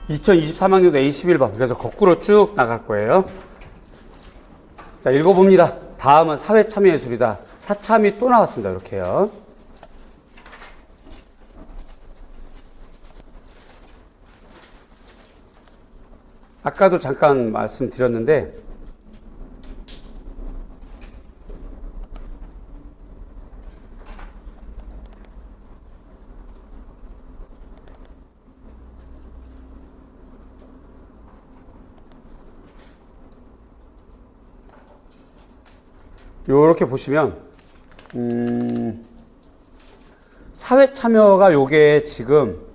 2023학년도 A11번. 그래서 거꾸로 쭉 나갈 거예요. 자, 읽어봅니다. 다음은 사회참여예술이다. 사참이 또 나왔습니다. 이렇게요. 아까도 잠깐 말씀드렸는데 요렇게 보시면 사회 참여가 요게 지금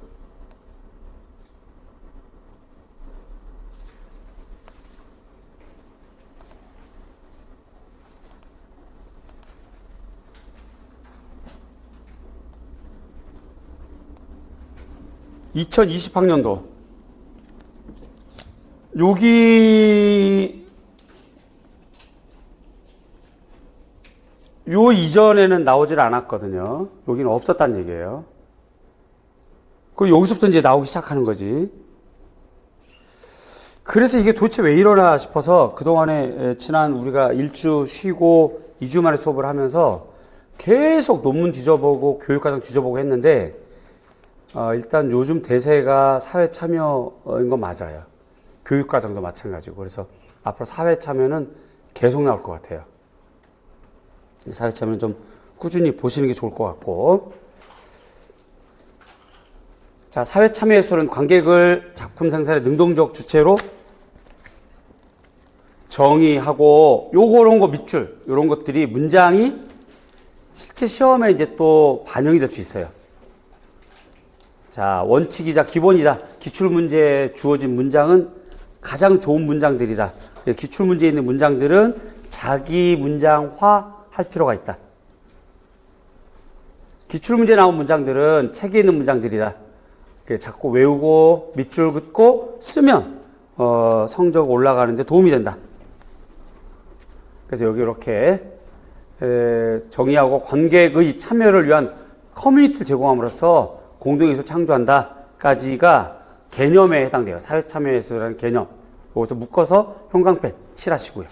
(2020학년도) 여기 요 이전에는 나오질 않았거든요. 여기는 없었다는 얘기예요. 그 여기서부터 이제 나오기 시작하는 거지. 그래서 이게 도대체 왜 이러나 싶어서 그동안에 지난 우리가 1주 쉬고 2주 만에 수업을 하면서 계속 논문 뒤져보고 교육과정 뒤져보고 했는데 일단 요즘 대세가 사회 참여인 건 맞아요. 교육과정도 마찬가지고. 그래서 앞으로 사회 참여는 계속 나올 것 같아요. 사회 참여는 좀 꾸준히 보시는 게 좋을 것 같고. 자, 사회 참여 예술은 관객을 작품 생산의 능동적 주체로 정의하고 요런 거 밑줄, 요런 것들이 문장이 실제 시험에 이제 또 반영이 될 수 있어요. 자, 원칙이자 기본이다. 기출문제에 주어진 문장은 가장 좋은 문장들이다. 기출문제에 있는 문장들은 자기 문장화 할 필요가 있다. 기출문제 나온 문장들은 책에 있는 문장들이다. 자꾸 외우고 밑줄 긋고 쓰면 성적 올라가는데 도움이 된다. 그래서 여기 이렇게 정의하고 관객의 참여를 위한 커뮤니티를 제공함으로써 공동예술 창조한다까지가 개념에 해당돼요. 사회참여예술이라는 개념. 이것도 묶어서 형광펜 칠하시고요.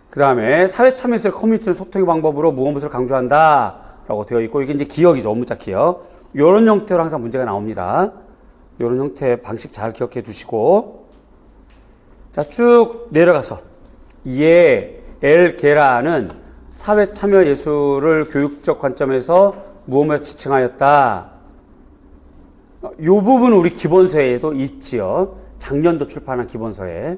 그 다음에 사회참여예술 커뮤니티는 소통의 방법으로 무엇을 강조한다 라고 되어 있고, 이게 이제 기억이죠. 업무자 기억. 이런 형태로 항상 문제가 나옵니다. 이런 형태의 방식 잘 기억해 두시고, 자, 쭉 내려가서 엘게라는 사회참여예술을 교육적 관점에서 무엇을 지칭하였다. 이 부분은 우리 기본서에도 있지요. 작년도 출판한 기본서에.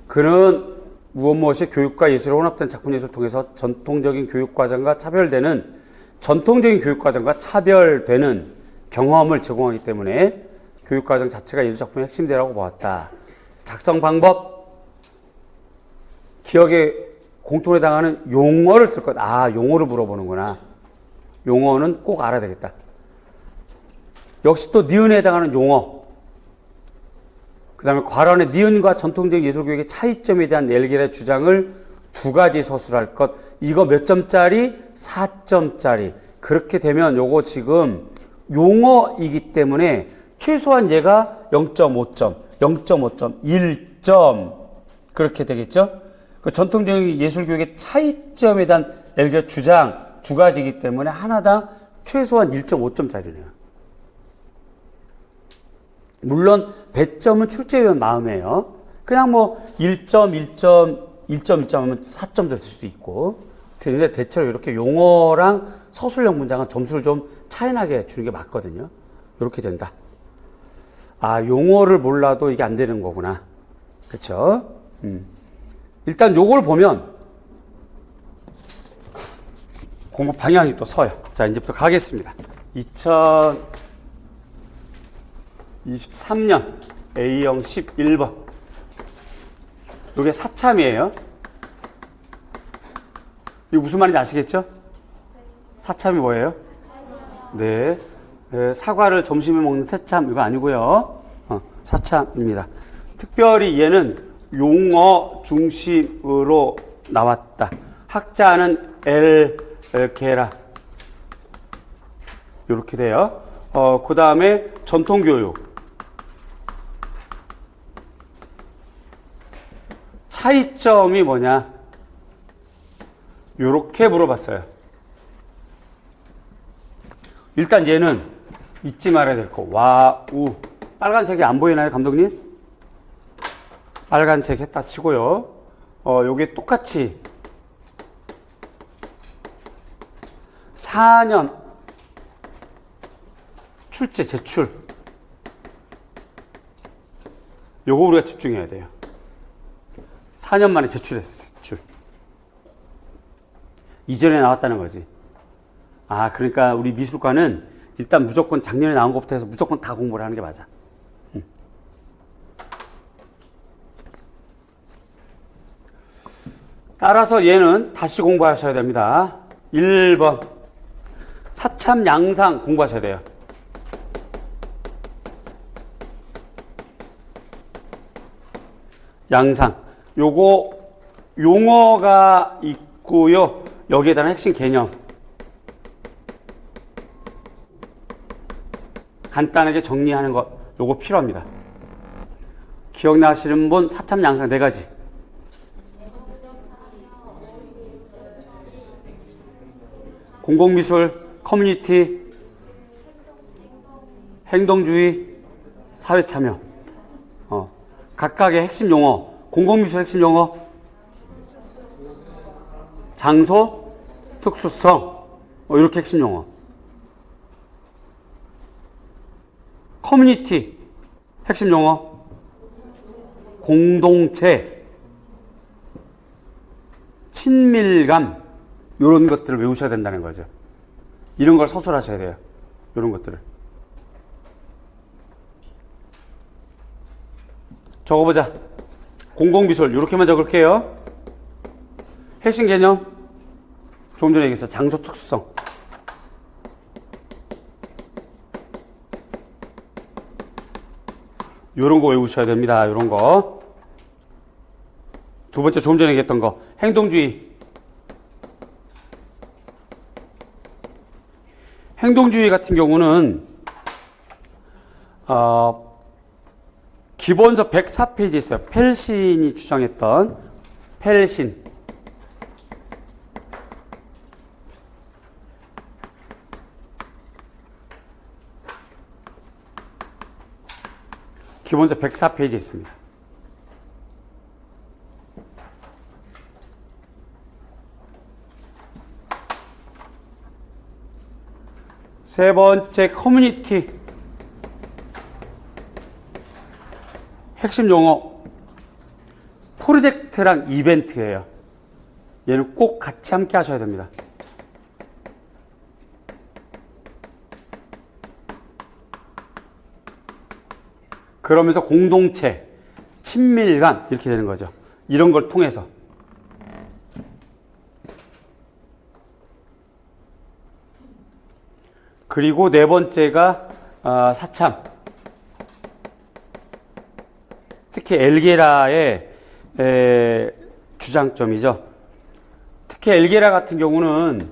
그는 무엇이 교육과 예술이 혼합된 작품 예술을 통해서 전통적인 교육과정과 차별되는 경험을 제공하기 때문에 교육과정 자체가 예술작품의 핵심이라고 보았다. 작성 방법, 기억에 공통에 해당하는 용어를 쓸 것. 용어를 물어보는구나. 용어는 꼭 알아야 되겠다. 역시 또 니은에 해당하는 용어. 그 다음에 괄호안에 니은과 전통적인 예술교육의 차이점에 대한 엘게라의 주장을 두 가지 서술할 것. 이거 몇 점짜리? 4점짜리. 그렇게 되면 요거 지금 용어이기 때문에 최소한 얘가 0.5점, 0.5점, 1점. 그렇게 되겠죠? 그 전통적인 예술교육의 차이점에 대한 엘게라 주장 두 가지이기 때문에 하나당 최소한 1.5점짜리네요. 물론 배점은 출제위원 마음이에요. 그냥 뭐 1점, 1점, 1점, 1점 하면 4점 될 수도 있고. 근데 대체로 이렇게 용어랑 서술형 문장은 점수를 좀 차이나게 주는 게 맞거든요. 이렇게 된다. 용어를 몰라도 이게 안 되는 거구나. 그쵸? 일단 요걸 보면 공부 방향이 또 서요. 자, 이제부터 가겠습니다. 2023년 A형 11번. 이게 사참이에요. 이거 무슨 말인지 아시겠죠? 사참이 뭐예요? 네. 사과를 점심에 먹는 새참 이거 아니고요. 사참입니다. 특별히 얘는 용어 중심으로 나왔다. 학자는 엘게라 이렇게 돼요. 그 다음에 전통교육. 차이점이 뭐냐? 이렇게 물어봤어요. 일단 얘는 잊지 말아야 될 거. 와, 우. 빨간색이 안 보이나요, 감독님? 빨간색 했다 치고요. 요게 똑같이 4년 출제, 제출. 요거 우리가 집중해야 돼요. 4년 만에 제출했어요, 제출. 이전에 나왔다는 거지. 아, 그러니까 우리 미술과는 일단 무조건 작년에 나온 것부터 해서 무조건 다 공부를 하는 게 맞아. 따라서 얘는 다시 공부하셔야 됩니다. 1번. 사참 양상 공부하셔야 돼요. 양상. 요거 용어가 있고요. 여기에 대한 핵심 개념. 간단하게 정리하는 것. 요거 필요합니다. 기억나시는 분 사참 양상 4가지. 공공미술, 커뮤니티, 행동주의, 사회참여. 각각의 핵심 용어. 공공미술 핵심 용어. 장소, 특수성. 이렇게 핵심 용어. 커뮤니티, 핵심 용어. 공동체, 친밀감. 이런 것들을 외우셔야 된다는 거죠. 이런 걸 서술하셔야 돼요. 이런 것들을. 적어보자. 공공미술 이렇게만 적을게요. 핵심 개념. 조금 전에 얘기했어. 장소 특수성. 이런 거 외우셔야 됩니다. 이런 거. 두 번째 조금 전에 얘기했던 거. 행동주의. 행동주의 같은 경우는 기본서 104페이지에 있어요. 펠신이 주장했던 펠신. 기본서 104페이지에 있습니다. 세 번째 커뮤니티. 핵심 용어. 프로젝트랑 이벤트예요. 얘는 꼭 같이 함께 하셔야 됩니다. 그러면서 공동체, 친밀감 이렇게 되는 거죠. 이런 걸 통해서. 그리고 네 번째가 사참. 특히 엘게라의 주장점이죠. 특히 엘게라 같은 경우는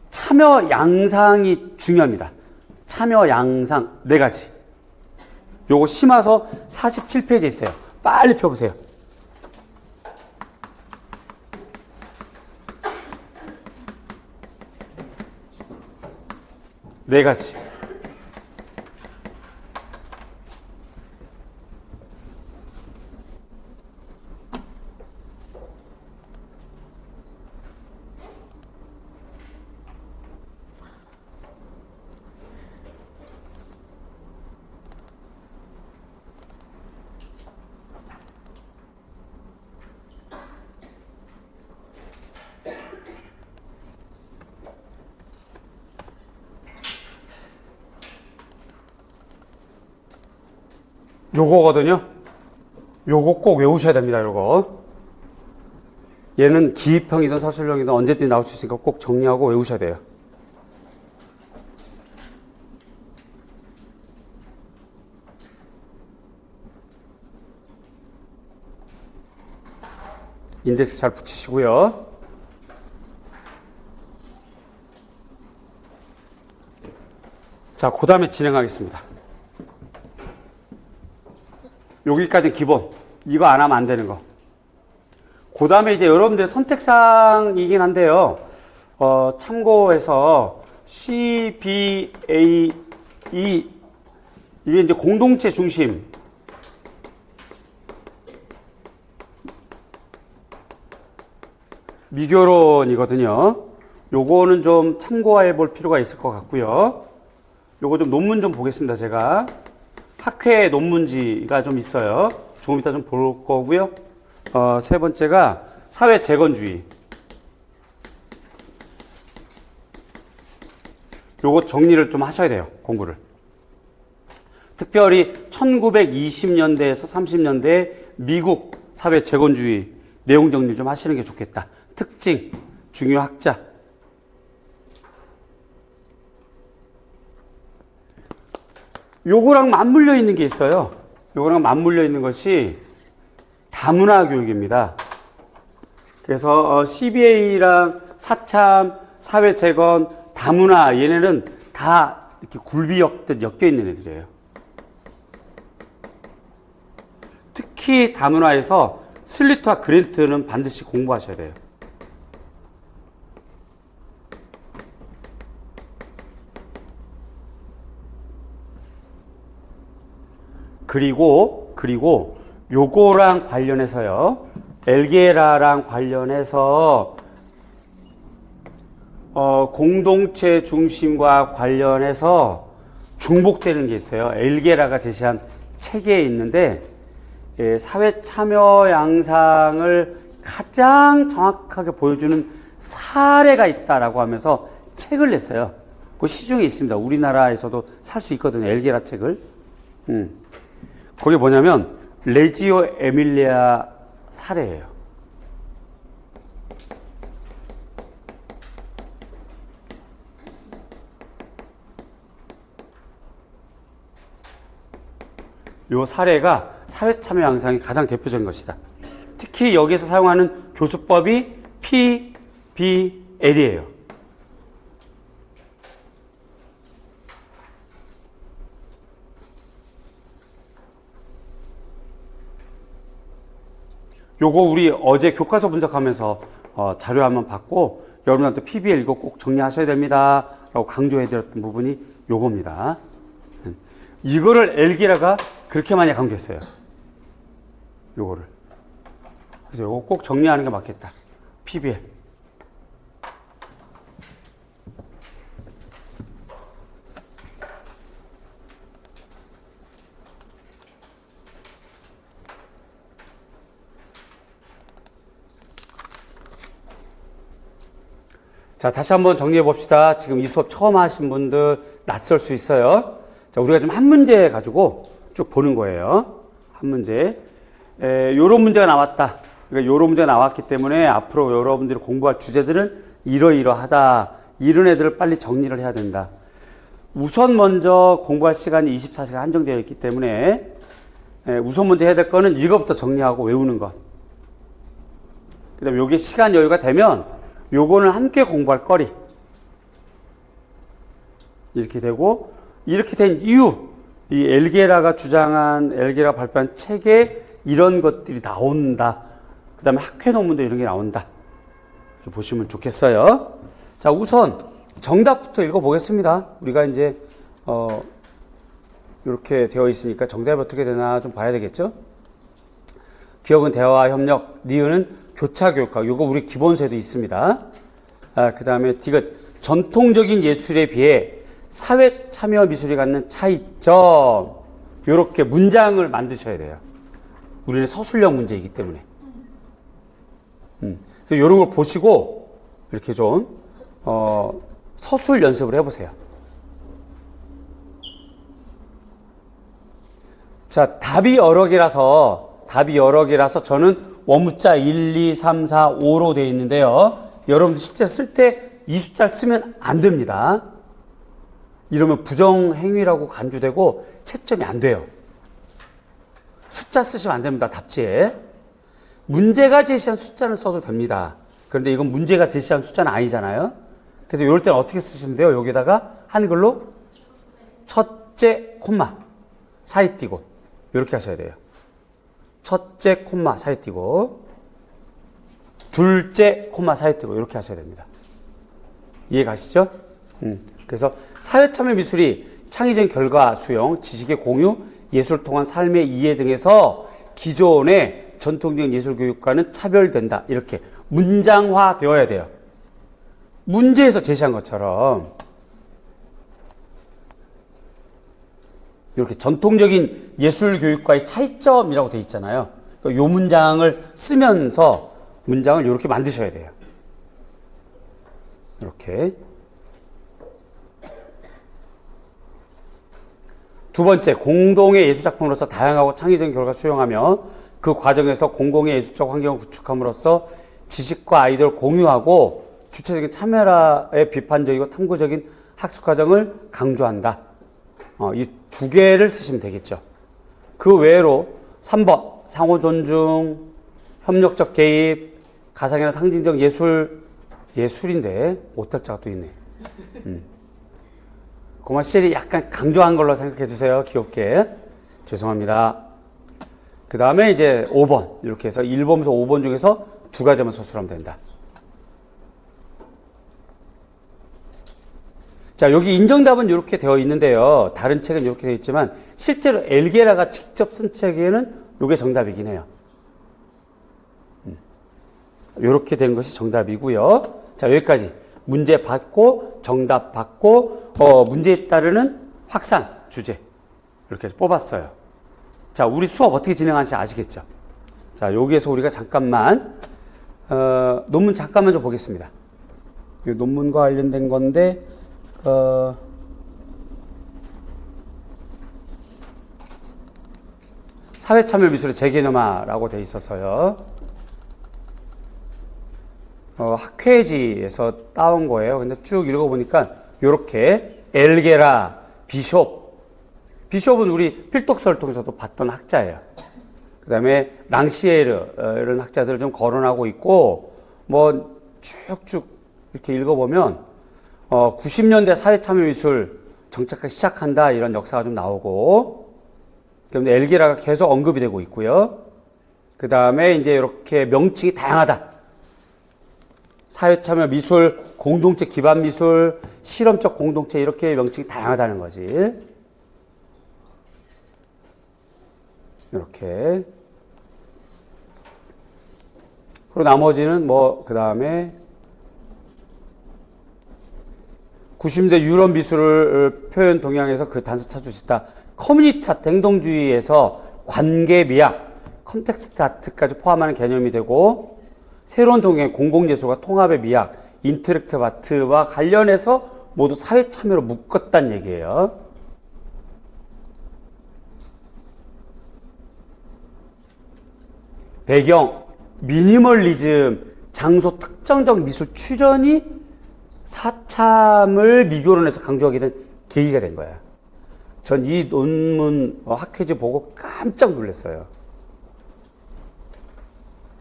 참여 양상이 중요합니다. 참여 양상 4가지. 요거 심화서 47페이지에 있어요. 빨리 펴보세요. 네 가지. 요거거든요. 요거 꼭 외우셔야 됩니다. 요거. 얘는 기입형이든 서술형이든 언제든지 나올 수 있으니까 꼭 정리하고 외우셔야 돼요. 인덱스 잘 붙이시고요. 자, 그 다음에 진행하겠습니다. 여기까지 기본. 이거 안 하면 안 되는 거. 그 다음에 이제 여러분들 선택사항이긴 한데요. 참고해서 CBAE, 이게 이제 공동체 중심. 미교론이거든요. 요거는 좀 참고해 볼 필요가 있을 것 같고요. 요거 좀 논문 좀 보겠습니다. 제가 학회 논문지가 좀 있어요. 조금 이따 좀 볼 거고요. 세 번째가 사회 재건주의. 요거 정리를 좀 하셔야 돼요. 공부를. 특별히 1920년대에서 30년대 미국 사회 재건주의 내용 정리 좀 하시는 게 좋겠다. 특징, 중요 학자. 요거랑 맞물려 있는 게 있어요. 요거랑 맞물려 있는 것이 다문화 교육입니다. 그래서 CBA랑 사참, 사회재건, 다문화 얘네는 다 이렇게 굴비 엮여 있는 애들이에요. 특히 다문화에서 슬리트와 그랜트는 반드시 공부하셔야 돼요. 그리고 요거랑 관련해서요. 엘게라랑 관련해서 공동체 중심과 관련해서 중복되는 게 있어요. 엘게라가 제시한 책에 있는데 사회 참여 양상을 가장 정확하게 보여주는 사례가 있다라고 하면서 책을 냈어요. 그 시중에 있습니다. 우리나라에서도 살 수 있거든요. 엘게라 책을. 그게 뭐냐면 레지오 에밀리아 사례예요. 이 사례가 사회 참여 양상이 가장 대표적인 것이다. 특히 여기에서 사용하는 교수법이 PBL이에요. 요거 우리 어제 교과서 분석하면서 자료 한번 받고 여러분한테 PBL 이거 꼭 정리하셔야 됩니다 라고 강조해드렸던 부분이 요겁니다. 이거를 엘게라가 그렇게 많이 강조했어요. 요거를. 그래서 요거 꼭 정리하는 게 맞겠다. PBL. 자, 다시 한번 정리해 봅시다. 지금 이 수업 처음 하신 분들 낯설 수 있어요. 자, 우리가 지금 한 문제 가지고 쭉 보는 거예요. 한 문제. 요런 문제가 나왔다. 그러니까 요런 문제가 나왔기 때문에 앞으로 여러분들이 공부할 주제들은 이러이러하다. 이런 애들을 빨리 정리를 해야 된다. 우선 먼저 공부할 시간이 24시간 한정되어 있기 때문에 우선 먼저 해야 될 거는 이거부터 정리하고 외우는 것. 그 다음에 요게 시간 여유가 되면 요거는 함께 공부할 거리. 이렇게 되고, 이렇게 된 이유, 이 엘게라가 발표한 책에 이런 것들이 나온다. 그 다음에 학회 논문도 이런 게 나온다. 이렇게 보시면 좋겠어요. 자, 우선 정답부터 읽어보겠습니다. 우리가 이제, 이렇게 되어 있으니까 정답이 어떻게 되나 좀 봐야 되겠죠? 기억은 대화와 협력, 니은은 교차 교육학. 요거 우리 기본서에도 있습니다. 그 다음에 디귿. 전통적인 예술에 비해 사회 참여 미술이 갖는 차이점. 요렇게 문장을 만드셔야 돼요. 우리는 서술형 문제이기 때문에. 그래서 요런 걸 보시고 이렇게 좀 서술 연습을 해보세요. 자, 답이 여러 개라서 저는 원문자 1, 2, 3, 4, 5로 되어 있는데요. 여러분들 실제 쓸 때 이 숫자를 쓰면 안 됩니다. 이러면 부정행위라고 간주되고 채점이 안 돼요. 숫자 쓰시면 안 됩니다. 답지에. 문제가 제시한 숫자는 써도 됩니다. 그런데 이건 문제가 제시한 숫자는 아니잖아요. 그래서 이럴 때는 어떻게 쓰시면 돼요? 여기다가 한글로 첫째 콤마 사이 띄고 이렇게 하셔야 돼요. 첫째 콤마 사이 띄고 둘째 콤마 사이 띄고 이렇게 하셔야 됩니다. 이해 가시죠? 그래서 사회참여 미술이 창의적인 결과 수용, 지식의 공유, 예술을 통한 삶의 이해 등에서 기존의 전통적인 예술 교육과는 차별된다. 이렇게 문장화 되어야 돼요. 문제에서 제시한 것처럼 이렇게 전통적인 예술 교육과의 차이점이라고 되어 있잖아요. 이 문장을 쓰면서 문장을 이렇게 만드셔야 돼요. 이렇게. 두 번째, 공동의 예술작품으로서 다양하고 창의적인 결과를 수용하며 그 과정에서 공공의 예술적 환경을 구축함으로써 지식과 아이디어를 공유하고 주체적인 참여라의 비판적이고 탐구적인 학습 과정을 강조한다. 이 두 개를 쓰시면 되겠죠. 그 외로 3번, 상호 존중, 협력적 개입, 가상이나 상징적 예술인데 오탈자가 또 있네. 고마 시절이 약간 강조한 걸로 생각해 주세요. 귀엽게. 죄송합니다. 그 다음에 이제 5번. 이렇게 해서 1번부터 5번 중에서 두 가지만 소술하면 된다. 자, 여기 인정답은 이렇게 되어 있는데요. 다른 책은 이렇게 되어 있지만 실제로 엘게라가 직접 쓴 책에는 이게 정답이긴 해요. 이렇게 되는 것이 정답이고요. 자, 여기까지. 문제 받고 정답 받고 문제에 따르는 확산 주제 이렇게 해서 뽑았어요. 자, 우리 수업 어떻게 진행하는지 아시겠죠? 자, 여기에서 우리가 잠깐만 논문 잠깐만 좀 보겠습니다. 이 논문과 관련된 건데 사회참여미술의 재개념화라고 돼 있어서요. 학회지에서 따온 거예요. 근데 쭉 읽어보니까 요렇게 엘게라, 비숍은 우리 필독서를 통해서도 봤던 학자예요. 그 다음에 랑시에르 이런 학자들을 좀 거론하고 있고 뭐 쭉쭉 이렇게 읽어보면 90년대 사회참여미술 정착하기 시작한다 이런 역사가 좀 나오고 그런데 엘게라가 계속 언급이 되고 있고요. 그 다음에 이제 이렇게 명칭이 다양하다. 사회참여 미술, 공동체 기반 미술, 실험적 공동체 이렇게 명칭이 다양하다는 거지. 이렇게. 그리고 나머지는 그 다음에 90년대 유럽 미술을 표현 동향에서 그 단서 찾을 수 있다. 커뮤니티 아트, 행동주의에서 관계 미학, 컨텍스트 아트까지 포함하는 개념이 되고 새로운 동향의 공공예술과 통합의 미학, 인터랙티브 아트와 관련해서 모두 사회 참여로 묶었다는 얘기예요. 배경, 미니멀리즘, 장소 특정적 미술 출현이 사참을 미교론에서 강조하게 된 계기가 된 거야. 전 이 논문 학회지 보고 깜짝 놀랐어요.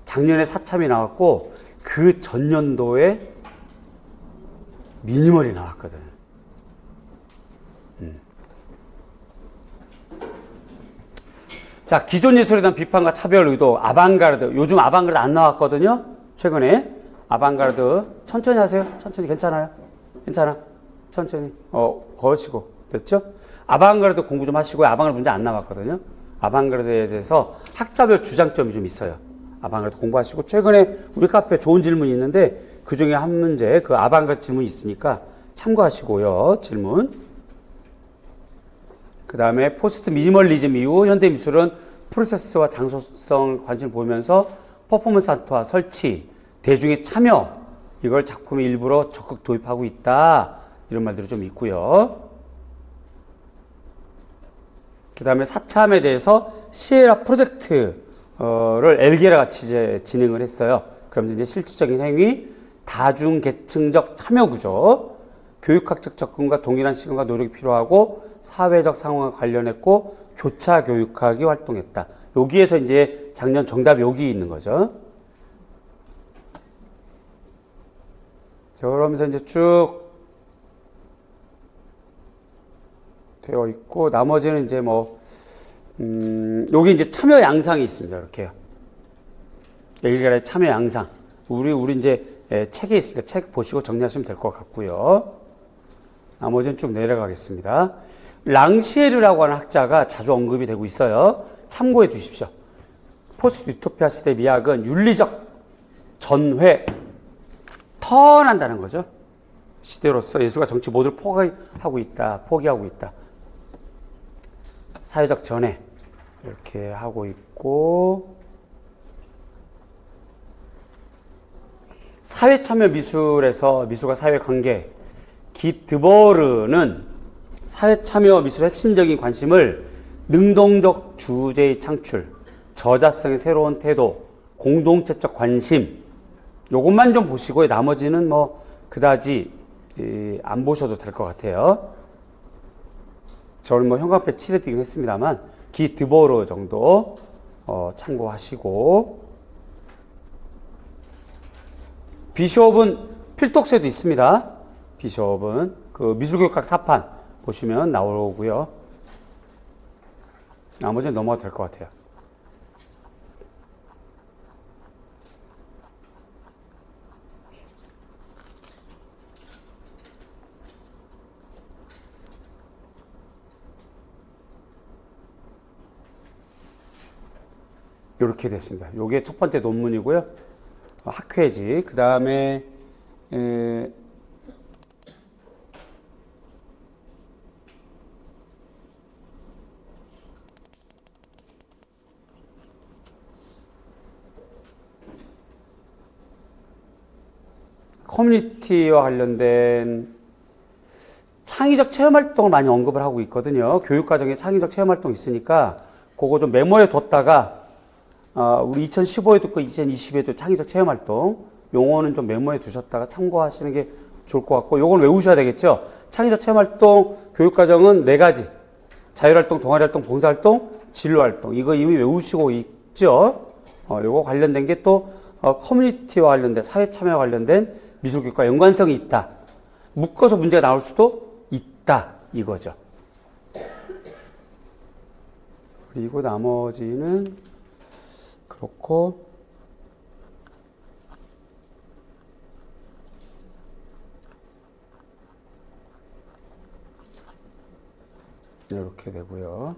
작년에 사참이 나왔고 그 전년도에 미니멀이 나왔거든. 자, 기존 예술에 대한 비판과 차별 의도, 아방가르드. 요즘 아방가르드 안 나왔거든요. 최근에 아방가르드 천천히 하세요. 천천히. 괜찮아요. 괜찮아. 천천히. 거시고 됐죠? 아방가르드 공부 좀 하시고요. 아방가르드 문제 안 나왔거든요. 아방가르드에 대해서 학자별 주장점이 좀 있어요. 아방가르드 공부하시고 최근에 우리 카페에 좋은 질문이 있는데 그 중에 한 문제 그 아방가르드 질문이 있으니까 참고하시고요. 질문. 그 다음에 포스트 미니멀리즘 이후 현대미술은 프로세스와 장소성 관심을 보이면서 퍼포먼스 아트와 설치, 대중의 참여 이걸 작품의 일부로 적극 도입하고 있다. 이런 말들이 좀 있고요. 그 다음에 사참에 대해서 시에라 프로젝트 를 엘게라 같이 이제 진행을 했어요. 그러면서 이제 실질적인 행위, 다중계층적 참여 구조, 교육학적 접근과 동일한 시간과 노력이 필요하고 사회적 상황과 관련했고 교차 교육학이 활동했다. 여기에서 이제 작년 정답이 여기 있는 거죠. 자, 그러면서 이제 쭉 되어 있고 나머지는 이제 뭐 여기 이제 참여 양상이 있습니다. 이렇게요. 엘게라의 참여 양상. 우리 이제 책에 있으니까 책 보시고 정리하시면 될 것 같고요. 나머지는 쭉 내려가겠습니다. 랑시에르라고 하는 학자가 자주 언급이 되고 있어요. 참고해 두십시오. 포스트 유토피아 시대 미학은 윤리적 전회, 턴한다는 거죠. 시대로서 예수가 정치 모두를 포기하고 있다. 사회적 전회 이렇게 하고 있고, 사회참여 미술에서 미술과 사회관계, 기 드버르는 사회참여 미술의 핵심적인 관심을 능동적 주제의 창출, 저자성의 새로운 태도, 공동체적 관심, 요것만 좀 보시고 나머지는 뭐 그다지 안 보셔도 될 것 같아요. 저는 뭐 형광펜 칠해드리긴 했습니다만 기 드버르 정도 참고하시고, 비숍은 필독서에도 있습니다. 비숍은 그 미술교육학 사판 보시면 나오고요. 나머지는 넘어가도 될 것 같아요. 이렇게 됐습니다. 이게 첫 번째 논문이고요. 학회지. 그 다음에 커뮤니티와 관련된 창의적 체험활동을 많이 언급을 하고 있거든요. 교육과정에 창의적 체험활동이 있으니까 그거 좀 메모해 뒀다가 우리 2015에도 있고 2020에도 창의적 체험활동 용어는 좀 메모해 두셨다가 참고하시는 게 좋을 것 같고, 요건 외우셔야 되겠죠. 창의적 체험활동 교육과정은 4가지. 자율활동, 동아리활동, 봉사활동, 진로활동. 이거 이미 외우시고 있죠. 요거 관련된 게 또 커뮤니티와 관련된, 사회참여와 관련된 미술교육과 연관성이 있다. 묶어서 문제가 나올 수도 있다. 이거죠. 그리고 나머지는 그렇고, 이렇게 되고요.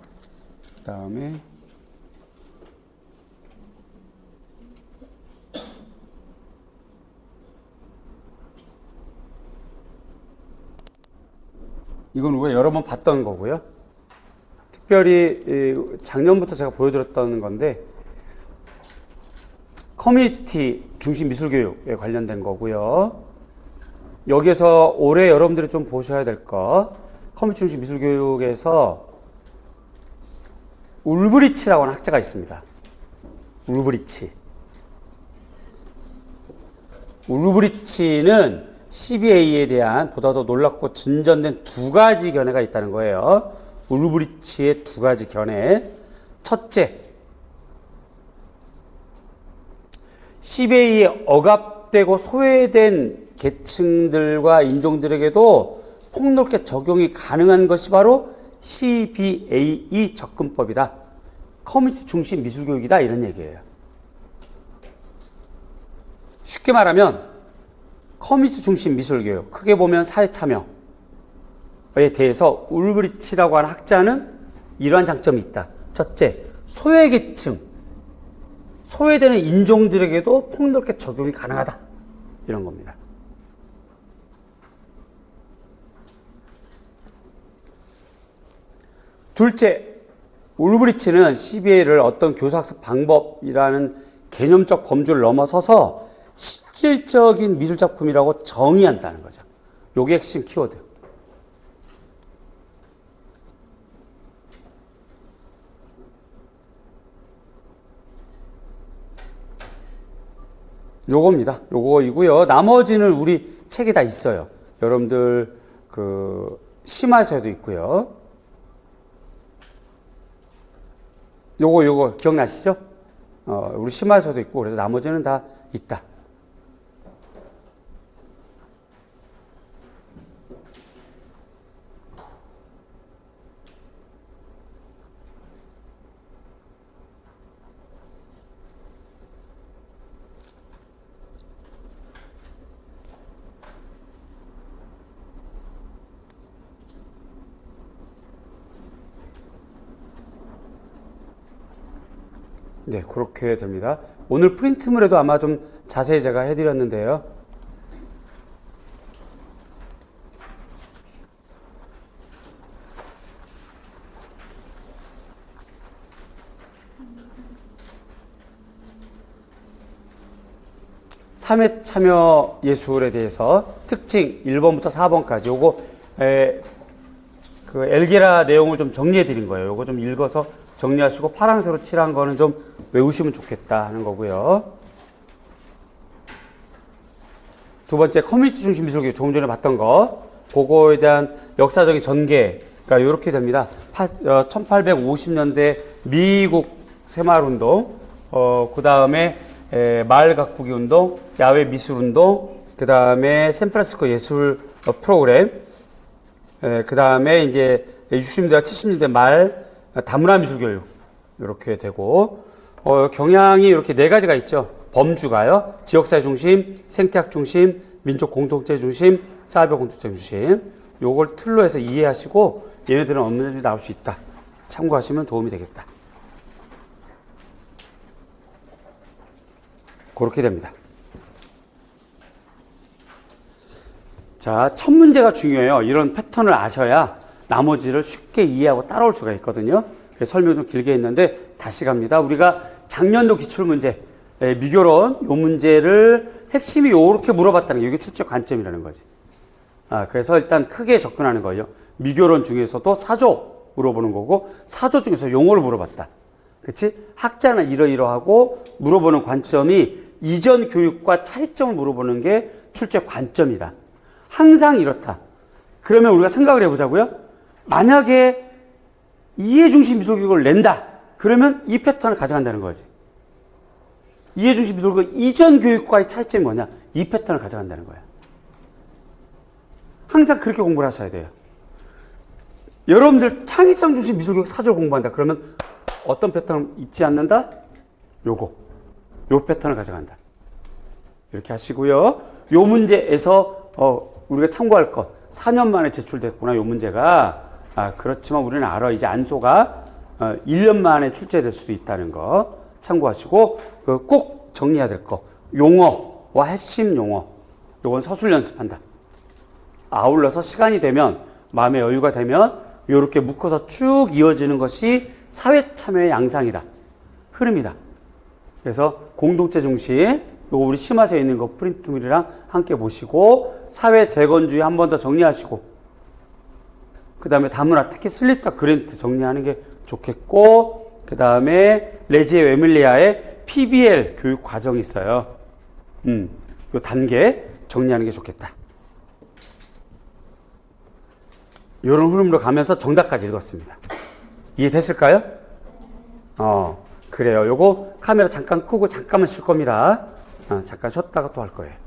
그 다음에 이건 우리가 여러 번 봤던 거고요. 특별히 작년부터 제가 보여드렸던 건데, 커뮤니티 중심 미술교육에 관련된 거고요. 여기에서 올해 여러분들이 좀 보셔야 될 거, 커뮤니티 중심 미술교육에서 울브리치라고 하는 학자가 있습니다. 울브리치는 CBA에 대한 보다 더 놀랍고 진전된 2가지 견해가 있다는 거예요. 울브리치의 2가지 견해. 첫째, CBA에 억압되고 소외된 계층들과 인종들에게도 폭넓게 적용이 가능한 것이 바로 CBAE 접근법이다. 커뮤니티 중심 미술교육이다. 이런 얘기예요. 쉽게 말하면 커뮤니티 중심 미술교육, 크게 보면 사회참여에 대해서 울브리치라고 하는 학자는 이러한 장점이 있다. 첫째, 소외계층, 소외되는 인종들에게도 폭넓게 적용이 가능하다. 이런 겁니다. 둘째, 울브리치는 CBA를 어떤 교사학습 방법이라는 개념적 범주를 넘어서서 실질적인 미술작품이라고 정의한다는 거죠. 요게 핵심 키워드. 요겁니다. 요거이고요. 나머지는 우리 책에 다 있어요. 여러분들 심화서에도 있고요. 요거 기억나시죠? 우리 심화서도 있고 그래서 나머지는 다 있다. 네, 그렇게 됩니다. 오늘 프린트물에도 아마 좀 자세히 제가 해드렸는데요. 삼회 참여 예술에 대해서 특징 1번부터 4번까지 요거 그 엘게라 내용을 좀 정리해 드린 거예요. 요거 좀 읽어서 정리하시고 파란색으로 칠한 거는 좀 외우시면 좋겠다 하는 거고요. 두 번째 커뮤니티 중심 미술교 조금 전에 봤던 거 그거에 대한 역사적인 전개가 이렇게 됩니다. 1850년대 미국 새마을운동, 그 다음에 마을 가꾸기 운동, 야외 미술 운동, 그 다음에 샌프란시스코 예술 프로그램, 그 다음에 이제 60년대와 70년대 말 다문화 미술 교육 이렇게 되고 경향이 이렇게 네 가지가 있죠. 범주가요. 지역사회 중심, 생태학 중심, 민족 공동체 중심, 사회적 공동체 중심. 요걸 틀로 해서 이해하시고 얘네들은 언제든지 나올 수 있다. 참고하시면 도움이 되겠다. 그렇게 됩니다. 자, 첫 문제가 중요해요. 이런 패턴을 아셔야 나머지를 쉽게 이해하고 따라올 수가 있거든요. 그래서 설명 좀 길게 했는데 다시 갑니다. 우리가 작년도 기출문제 미교론 요 문제를 핵심이 요렇게 물어봤다는 게 이게 출제 관점이라는 거지. 그래서 일단 크게 접근하는 거예요. 미교론 중에서도 사조 물어보는 거고 사조 중에서 용어를 물어봤다. 그치? 학자는 이러이러하고 물어보는 관점이 이전 교육과 차이점을 물어보는 게 출제 관점이다. 항상 이렇다. 그러면 우리가 생각을 해보자고요. 만약에 이해중심 미술교육을 낸다. 그러면 이 패턴을 가져간다는 거지. 이해중심 미술교육 이전 교육과의 차이점이 뭐냐? 이 패턴을 가져간다는 거야. 항상 그렇게 공부를 하셔야 돼요. 여러분들 창의성 중심 미술교육 사조를 공부한다. 그러면 어떤 패턴을 잊지 않는다? 요 패턴을 가져간다. 이렇게 하시고요. 요 문제에서 우리가 참고할 것 4년 만에 제출됐구나. 요 문제가 그렇지만 우리는 알아. 이제 안소가 1년 만에 출제될 수도 있다는 거 참고하시고 꼭 정리해야 될 거 용어와 핵심 용어 요건 서술 연습한다. 아울러서 시간이 되면 마음의 여유가 되면 이렇게 묶어서 쭉 이어지는 것이 사회 참여의 양상이다. 흐름이다. 그래서 공동체 중심 요거 우리 심화서에 있는 거 프린트물이랑 함께 보시고 사회 재건주의 한 번 더 정리하시고 그 다음에 다문화 특히 슬립과 그랜트 정리하는 게 좋겠고 그 다음에 레지에 웨밀리아의 PBL 교육 과정이 있어요. 요 단계 정리하는 게 좋겠다. 요런 흐름으로 가면서 정답까지 읽었습니다. 이해됐을까요? 그래요. 요거 카메라 잠깐 끄고 잠깐만 쉴 겁니다. 잠깐 쉬었다가 또 할 거예요.